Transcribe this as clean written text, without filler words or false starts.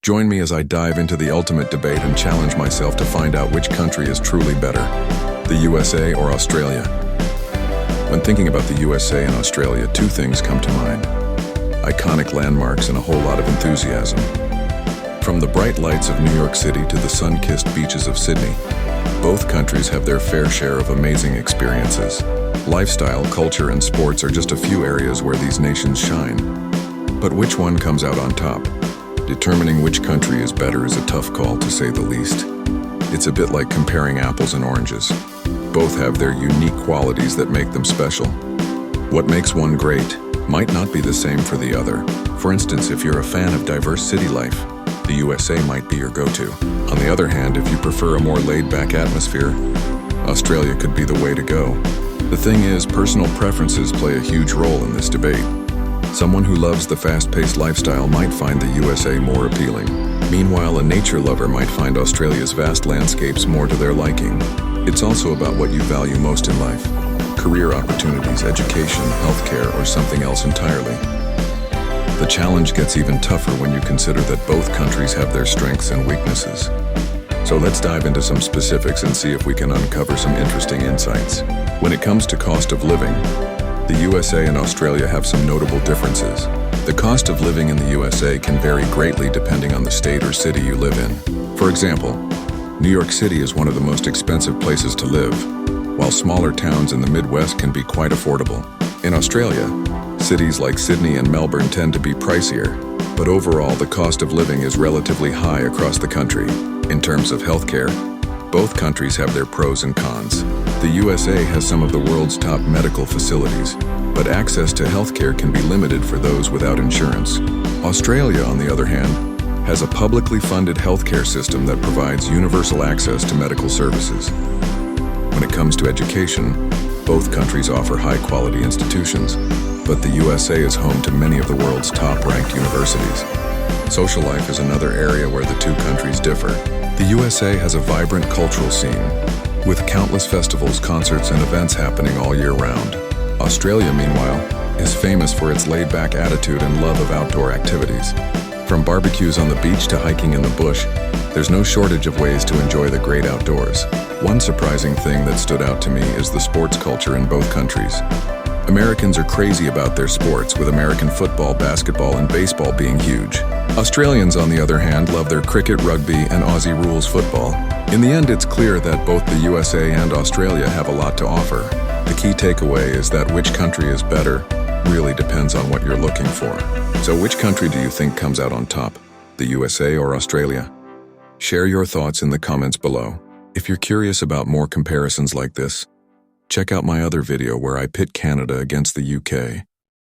Join me as I dive into the ultimate debate and challenge myself to find out which country is truly better, the USA or Australia. When thinking about the USA and Australia, two things come to mind: iconic landmarks and a whole lot of enthusiasm. From the bright lights of New York City to the sun-kissed beaches of Sydney, both countries have their fair share of amazing experiences. Lifestyle, culture, and sports are just a few areas where these nations shine. But which one comes out on top? Determining which country is better is a tough call, to say the least. It's a bit like comparing apples and oranges. Both have their unique qualities that make them special. What makes one great might not be the same for the other. For instance, if you're a fan of diverse city life, the USA might be your go-to. On the other hand, if you prefer a more laid-back atmosphere, Australia could be the way to go. The thing is, personal preferences play a huge role in this debate. Someone who loves the fast-paced lifestyle might find the USA more appealing. Meanwhile, a nature lover might find Australia's vast landscapes more to their liking. It's also about what you value most in life: career opportunities, education, healthcare, or something else entirely. The challenge gets even tougher when you consider that both countries have their strengths and weaknesses. So let's dive into some specifics and see if we can uncover some interesting insights. When it comes to cost of living, the USA and Australia have some notable differences. The cost of living in the USA can vary greatly depending on the state or city you live in. For example, New York City is one of the most expensive places to live, while smaller towns in the Midwest can be quite affordable. In Australia, cities like Sydney and Melbourne tend to be pricier, but overall the cost of living is relatively high across the country. In terms of healthcare, both countries have their pros and cons. The USA has some of the world's top medical facilities, but access to healthcare can be limited for those without insurance. Australia, on the other hand, has a publicly funded healthcare system that provides universal access to medical services. When it comes to education, both countries offer high-quality institutions, but the USA is home to many of the world's top-ranked universities. Social life is another area where the two countries differ. The USA has a vibrant cultural scene, with countless festivals, concerts, and events happening all year round. Australia, meanwhile, is famous for its laid-back attitude and love of outdoor activities. From barbecues on the beach to hiking in the bush, there's no shortage of ways to enjoy the great outdoors. One surprising thing that stood out to me is the sports culture in both countries. Americans are crazy about their sports, with American football, basketball, and baseball being huge. Australians, on the other hand, love their cricket, rugby, and Aussie rules football. In the end, it's clear that both the USA and Australia have a lot to offer. The key takeaway is that which country is better really depends on what you're looking for. So which country do you think comes out on top, the USA or Australia? Share your thoughts in the comments below. If you're curious about more comparisons like this, check out my other video where I pit Canada against the UK.